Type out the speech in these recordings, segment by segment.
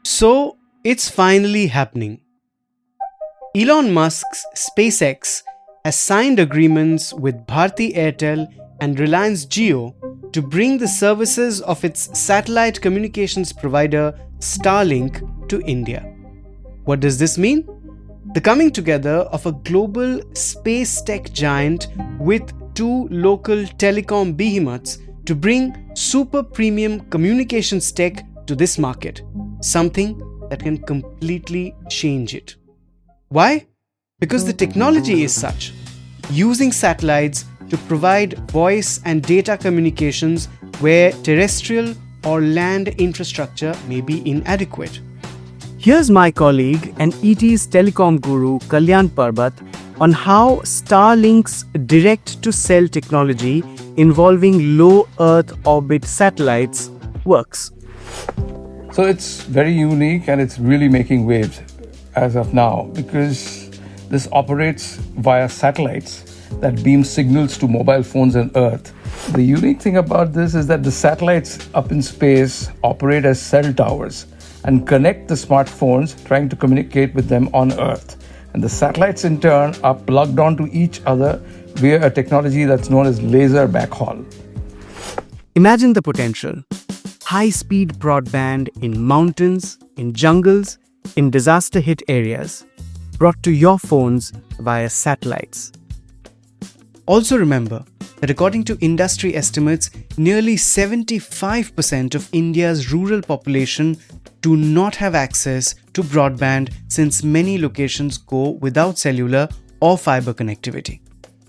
So, it's finally happening. Elon Musk's SpaceX has signed agreements with Bharti Airtel and Reliance Jio to bring the services of its satellite communications provider Starlink to India. What does this mean? The coming together of a global space tech giant with two local telecom behemoths to bring super premium communications tech to this market, something that can completely change it. Why? Because the technology is such, using satellites to provide voice and data communications where terrestrial or land infrastructure may be inadequate. Here's my colleague and ET's telecom guru Kalyan Parbat on how Starlink's direct-to-cell technology involving low Earth orbit satellites works. So it's very unique and it's really making waves as of now because this operates via satellites that beam signals to mobile phones on Earth. The unique thing about this is that the satellites up in space operate as cell towers and connect the smartphones trying to communicate with them on Earth. And the satellites in turn are plugged onto each other via a technology that's known as laser backhaul. Imagine the potential. High-speed broadband in mountains, in jungles, in disaster-hit areas, brought to your phones via satellites. Also remember that according to industry estimates, nearly 75% of India's rural population do not have access to broadband since many locations go without cellular or fiber connectivity.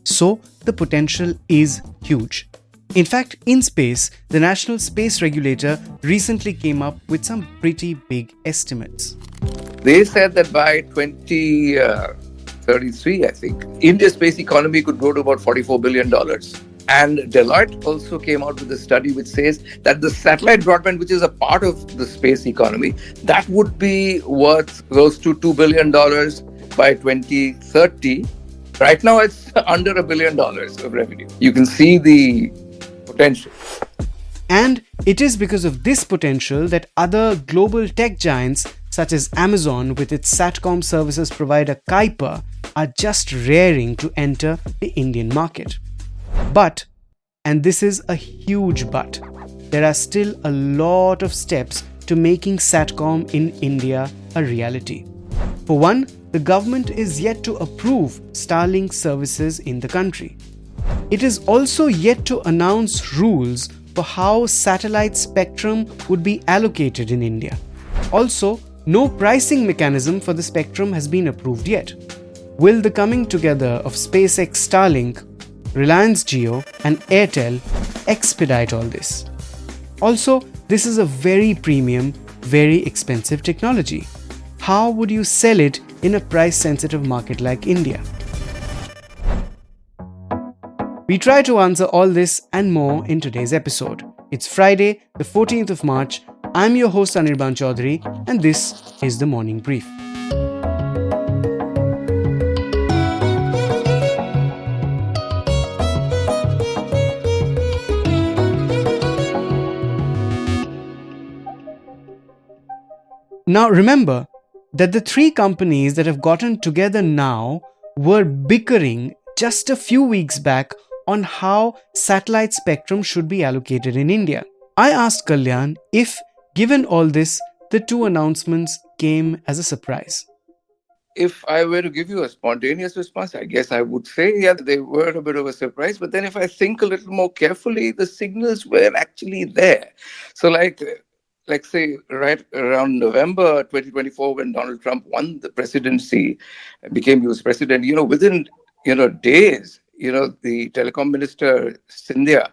So, the potential is huge. In fact, in space, the National Space Regulator recently came up with some pretty big estimates. They said that by 2033, I think, India's space economy could grow to about $44 billion. And Deloitte also came out with a study which says that the satellite broadband, which is a part of the space economy, that would be worth close to $2 billion by 2030. Right now, it's under $1 billion of revenue. You can see the potential. And it is because of this potential that other global tech giants such as Amazon with its Satcom services provider Kuiper are just raring to enter the Indian market. But, and this is a huge but, there are still a lot of steps to making Satcom in India a reality. For one, the government is yet to approve Starlink services in the country. It is also yet to announce rules for how satellite spectrum would be allocated in India. Also, no pricing mechanism for the spectrum has been approved yet. Will the coming together of SpaceX Starlink, Reliance Jio and Airtel expedite all this? Also, this is a very premium, very expensive technology. How would you sell it in a price-sensitive market like India? We try to answer all this and more in today's episode. It's Friday, the 14th of March. I'm your host Anirban Chaudhary and this is the Morning Brief. Now remember that the three companies that have gotten together now were bickering just a few weeks back on how satellite spectrum should be allocated in India. I asked Kalyan if, given all this, the two announcements came as a surprise. If I were to give you a spontaneous response, I guess I would say, yeah, they were a bit of a surprise. But then if I think a little more carefully, the signals were actually there. So like say right around November 2024, when Donald Trump won the presidency, became US president, within, days, the telecom minister, Sindhya,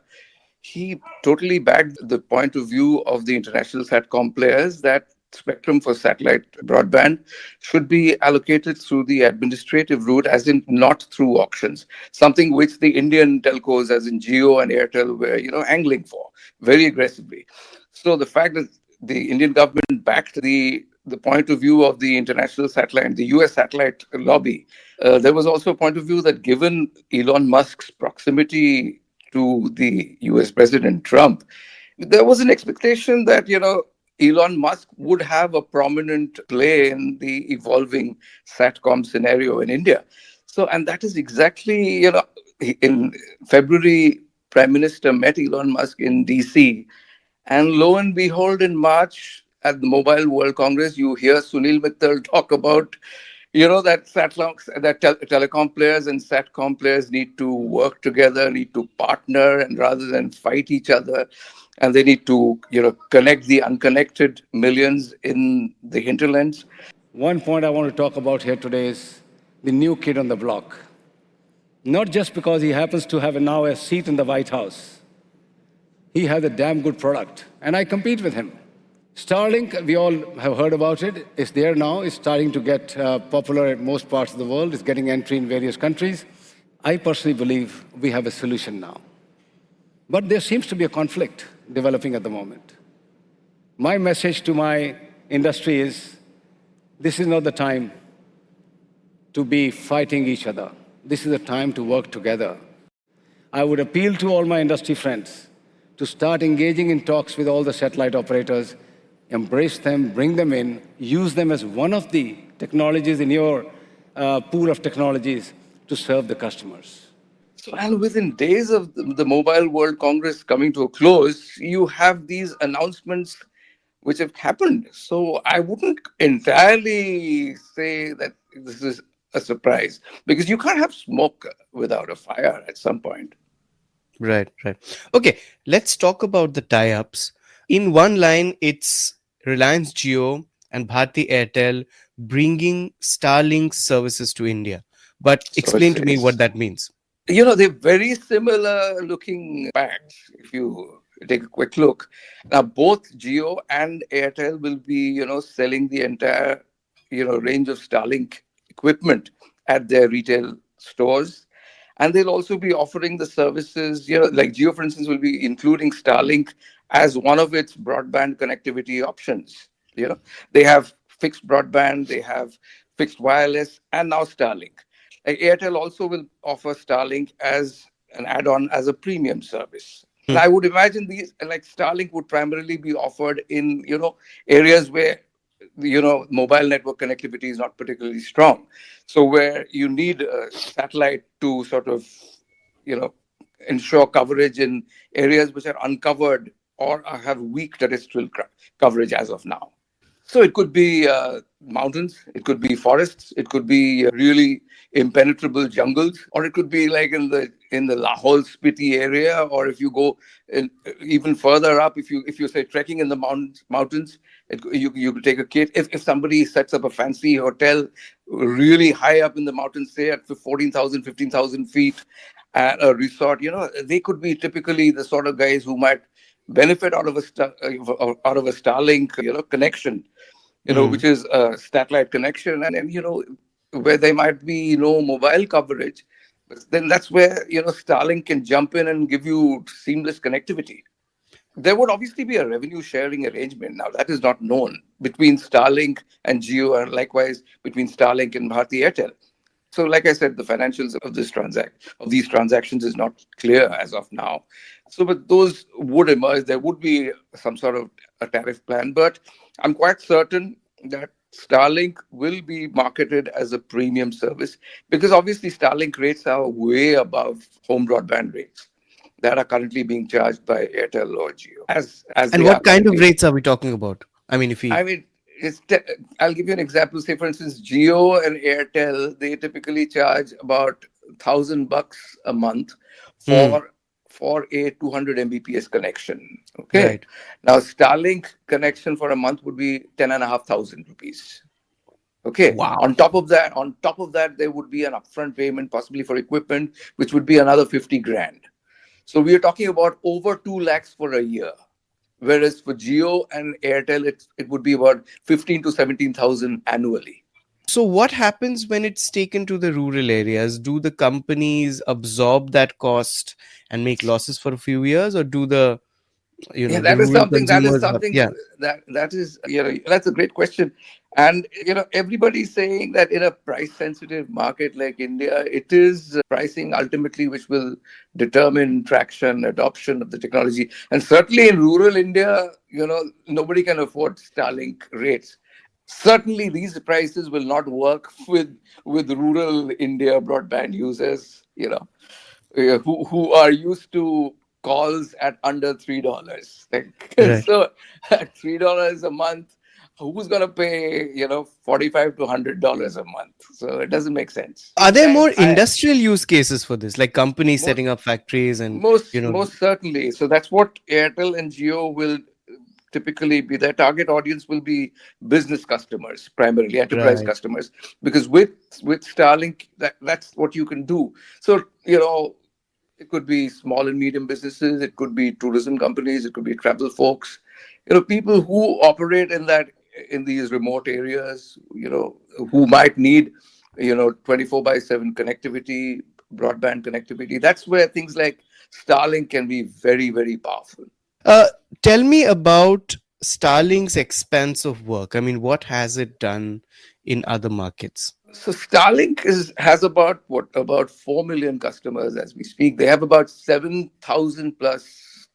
he totally backed the point of view of the international Satcom players that spectrum for satellite broadband should be allocated through the administrative route, as in not through auctions, something which the Indian telcos, as in Jio and Airtel, were, angling for very aggressively. So the fact that the Indian government backed the point of view of the international satellite, the US satellite lobby, there was also a point of view that given Elon Musk's proximity to the US President Trump, there was an expectation that, Elon Musk would have a prominent play in the evolving Satcom scenario in India. So, and that is exactly, in February, Prime Minister met Elon Musk in DC. And lo and behold, in March at the Mobile World Congress, you hear Sunil Mittal talk about, that telecom players and satcom players need to work together, need to partner, and rather than fight each other, and they need to, connect the unconnected millions in the hinterlands. One point I want to talk about here today is the new kid on the block. Not just because he happens to have now a seat in the White House. He has a damn good product, and I compete with him. Starlink, we all have heard about it. It's there now. It's starting to get popular in most parts of the world. It's getting entry in various countries. I personally believe we have a solution now. But there seems to be a conflict developing at the moment. My message to my industry is, this is not the time to be fighting each other. This is the time to work together. I would appeal to all my industry friends to start engaging in talks with all the satellite operators, embrace them, bring them in, use them as one of the technologies in your pool of technologies to serve the customers. So, and within days of the Mobile World Congress coming to a close, you have these announcements which have happened. So, I wouldn't entirely say that this is a surprise, because you can't have smoke without a fire at some point. Right, right. Okay, let's talk about the tie-ups. In one line, it's Reliance Jio and Bharti Airtel bringing Starlink services to India. But So explain to me it's what that means. they're very similar looking packs. If you take a quick look, now both Geo and Airtel will be, selling the entire, range of Starlink equipment at their retail stores. And they'll also be offering the services, like Geo, for instance, will be including Starlink as one of its broadband connectivity options. They have fixed broadband, they have fixed wireless, and now Starlink. Like Airtel also will offer Starlink as an add-on as a premium service. And I would imagine these, like Starlink, would primarily be offered in areas where mobile network connectivity is not particularly strong. So where you need a satellite to sort of you know ensure coverage in areas which are uncovered or have weak terrestrial coverage as of now. So it could be mountains, it could be forests, it could be really impenetrable jungles, or it could be like in the Lahore Spiti area, or if you go even further up, if you say trekking in the mountains, you could take a kit. If somebody sets up a fancy hotel really high up in the mountains, say at 14,000, 15,000 feet, at a resort, they could be typically the sort of guys who might benefit out of a Starlink, connection, which is a satellite connection, and where there might be no mobile coverage, but then that's where Starlink can jump in and give you seamless connectivity. There would obviously be a revenue sharing arrangement. Now that is not known between Starlink and Geo, and likewise between Starlink and Bharti Airtel. So, like I said, the financials of these transactions is not clear as of now. So, but those would emerge. There would be some sort of a tariff plan, but I'm quite certain that Starlink will be marketed as a premium service, because obviously Starlink rates are way above home broadband rates that are currently being charged by Airtel or Geo, as And they are what kind of currently. rates are we talking about? I mean, if I we. mean, I'll give you an example. Say, for instance, Geo and Airtel, they typically charge about $1,000 a month Hmm, for a 200 Mbps connection. Okay. right. Now, Starlink connection for a month would be 10,500 rupees. Okay. Wow. On top of that, there would be an upfront payment, possibly for equipment, which would be another 50 grand. So we are talking about over 2 lakhs for a year. Whereas for Geo and Airtel, it would be about 15 to 17,000 annually. So, what happens when it's taken to the rural areas? Do the companies absorb that cost and make losses for a few years, or do the Yeah, the that is rural something. That is consumers have, something. yeah, That is, that's a great question. And everybody's saying that in a price-sensitive market like India, it is pricing ultimately which will determine traction, adoption of the technology. And certainly in rural India, nobody can afford Starlink rates. Certainly, these prices will not work with rural India broadband users. Who are used to calls at under $3. Like, right. so at $3 a month, who's gonna pay $45 to $100 a month? So it doesn't make sense. Are Same there time, more I industrial use cases for this, like companies most setting up factories and, most certainly. So that's what Airtel and Jio will typically be. Their target audience will be business customers, primarily enterprise right, customers, because with Starlink, that's what you can do. So it could be small and medium businesses, it could be tourism companies, it could be travel folks, people who operate in these remote areas, who might need 24/7 connectivity, broadband connectivity. That's where things like Starlink can be very, very powerful. uh, tell me about Starlink's expanse of work. I mean, what has it done in other markets? So Starlink has about 4 million customers as we speak. They have about 7,000 plus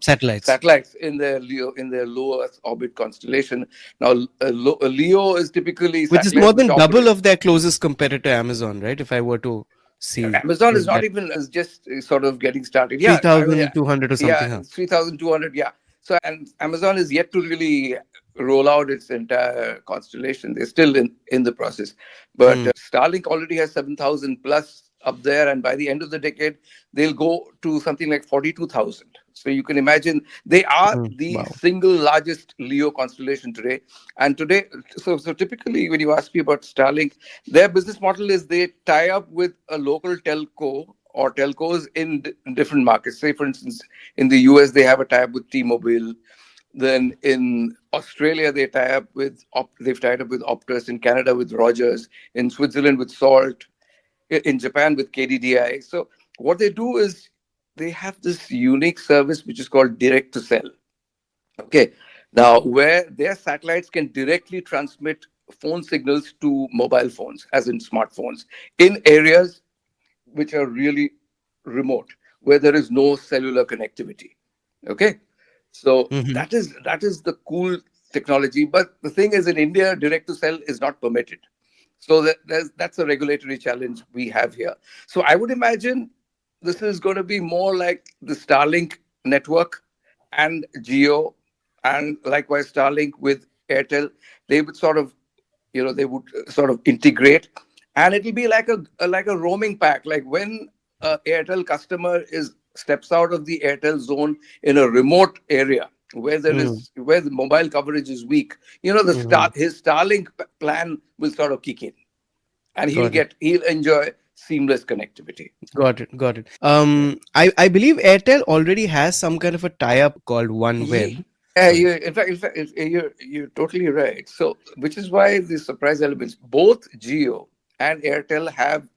Satellites, satellites in their low Earth orbit constellation. Now, a Leo is typically which is more satellites which than double operate. of their closest competitor, Amazon, right? If I were to see Amazon is with not that even is just sort of getting started. Yeah, I mean, 3,200 or yeah, something, huh? 3,200. Yeah. So, and Amazon is yet to really roll out its entire constellation. They're still in the process. But Hmm. Starlink already has 7,000 plus up there. And by the end of the decade, they'll go to something like 42,000. So you can imagine they are Hmm. the Wow. single largest LEO constellation today. And today, so typically when you ask me about Starlink, their business model is they tie up with a local telco or telcos in different markets. Say, for instance, in the US, they have a tie up with T-Mobile. Then in Australia, they've tied up with Optus. In Canada, with Rogers. In Switzerland, with Salt. In Japan, with KDDI. So what they do is they have this unique service which is called direct to cell. Okay. Now, where their satellites can directly transmit phone signals to mobile phones, as in smartphones, in areas which are really remote, where there is no cellular connectivity. Okay. So Hmm. that is the cool technology. But the thing is, in India, direct to cell is not permitted. So that's a regulatory challenge we have here. So I would imagine this is going to be more like the Starlink network and Geo, and likewise Starlink with Airtel. They would sort of, they would sort of integrate, and it'll be like a roaming pack. Like when a Airtel customer is steps out of the Airtel zone in a remote area where the mobile coverage is weak, Hmm. his Starlink plan will sort of kick in, and Got it. he'll enjoy seamless connectivity. Got it. Got it. I believe Airtel already has some kind of a tie-up called OneWeb. Yeah, Sorry. in fact, you're totally right. So, which is why the surprise elements, both Geo and Airtel have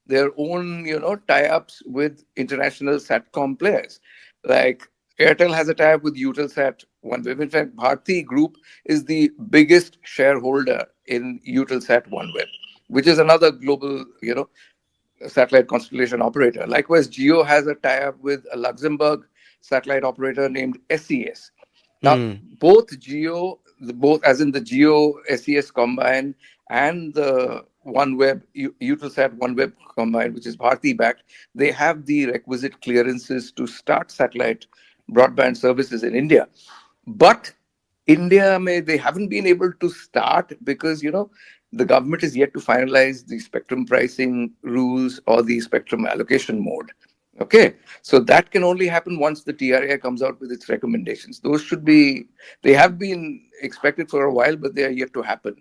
their own, tie-ups with international Satcom players. Like Airtel has a tie-up with Eutelsat OneWeb. In fact, Bharti Group is the biggest shareholder in Eutelsat OneWeb, which is another global, satellite constellation operator. Likewise, Geo has a tie-up with a Luxembourg satellite operator named SES. Now, Hmm. both both as in the Geo SES combine and the OneWeb, Eutelsat OneWeb combine, which is Bharti backed, they have the requisite clearances to start satellite broadband services in India. But they haven't been able to start because the government is yet to finalize the spectrum pricing rules or the spectrum allocation mode. Okay, so that can only happen once the TRA comes out with its recommendations. They have been expected for a while, but they are yet to happen.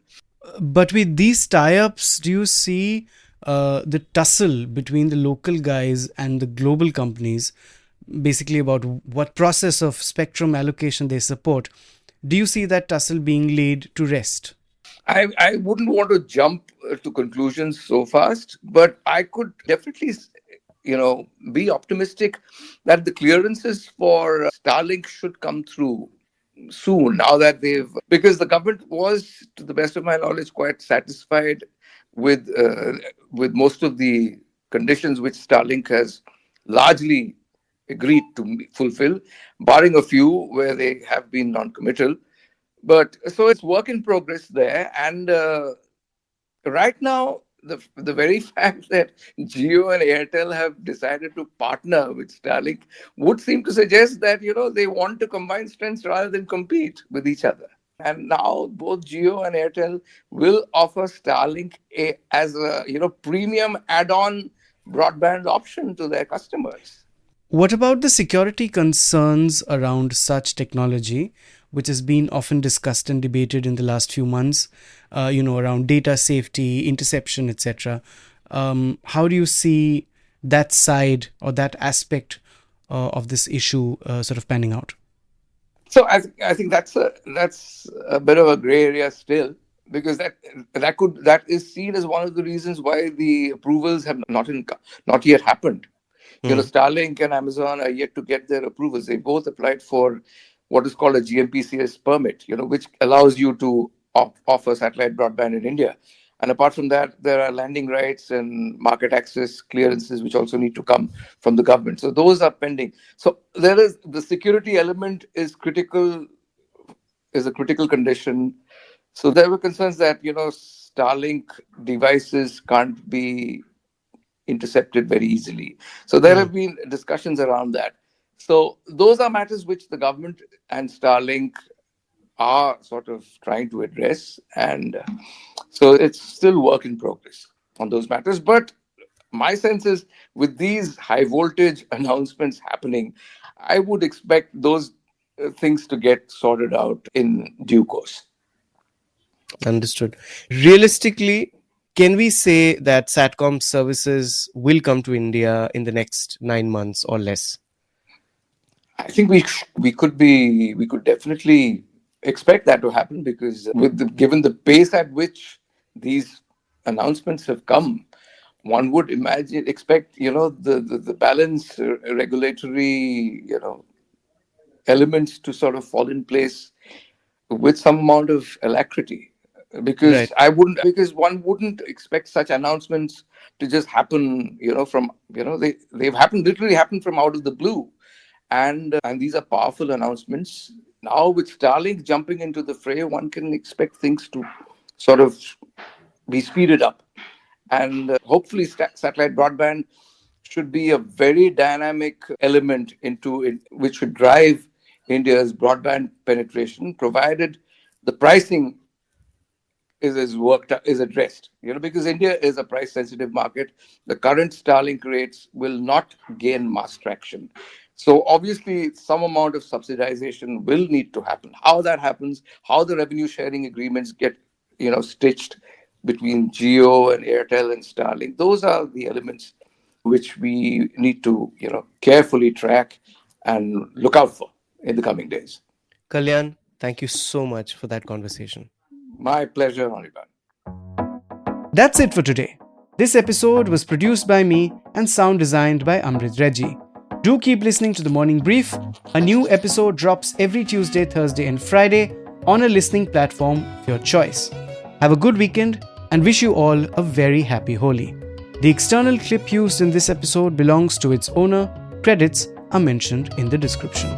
But with these tie-ups, do you see the tussle between the local guys and the global companies, basically about what process of spectrum allocation they support? Do you see that tussle being laid to rest? I wouldn't want to jump to conclusions so fast, but I could definitely be optimistic that the clearances for Starlink should come through soon, now that because the government was, to the best of my knowledge, quite satisfied with with most of the conditions which Starlink has largely agreed to fulfill, barring a few where they have been non-committal. But so it's work in progress there. And right now, the very fact that Jio and Airtel have decided to partner with Starlink would seem to suggest that they want to combine strengths rather than compete with each other. And now both Jio and Airtel will offer Starlink as a premium add-on broadband option to their customers. What about the security concerns around such technology, which has been often discussed and debated in the last few months, around data safety, interception, etc.? How do you see that side or that aspect of this issue sort of panning out? So I think that's a bit of a gray area still, because that is seen as one of the reasons why the approvals have not yet happened. Starlink and Amazon are yet to get their approvals. They both applied for what is called a GMPCS permit, which allows you to offer satellite broadband in India. And apart from that, there are landing rights and market access clearances which also need to come from the government. So those are pending. So the security element is a critical condition. So there were concerns that Starlink devices can't be intercepted very easily. So there have been discussions around that. So those are matters which the government and Starlink are sort of trying to address. And so it's still work in progress on those matters. But my sense is, with these high voltage announcements happening, I would expect those things to get sorted out in due course. Understood. Realistically, can we say that Satcom services will come to India in the next 9 months or less? I think we could definitely expect that to happen, because given the pace at which these announcements have come, one would expect the balance regulatory elements to sort of fall in place with some amount of alacrity. Because Right. because one wouldn't expect such announcements to just happen from they've literally happened from out of the blue. And these are powerful announcements. Now with Starlink jumping into the fray, one can expect things to sort of be speeded up. And hopefully satellite broadband should be a very dynamic element into it, which should drive India's broadband penetration, provided the pricing is addressed. Because India is a price sensitive market. The current Starlink rates will not gain mass traction. So obviously some amount of subsidization will need to happen. How that happens, how the revenue sharing agreements get stitched between Jio and Airtel and Starlink, those are the elements which we need to carefully track and look out for in the coming days. Kalyan, thank you so much for that conversation. My pleasure, Anirban. That's it for today. This episode was produced by me and sound designed by Amrit Reggie. Do keep listening to The Morning Brief. A new episode drops every Tuesday, Thursday, and Friday on a listening platform of your choice. Have a good weekend and wish you all a very happy Holi. The external clip used in this episode belongs to its owner. Credits are mentioned in the description.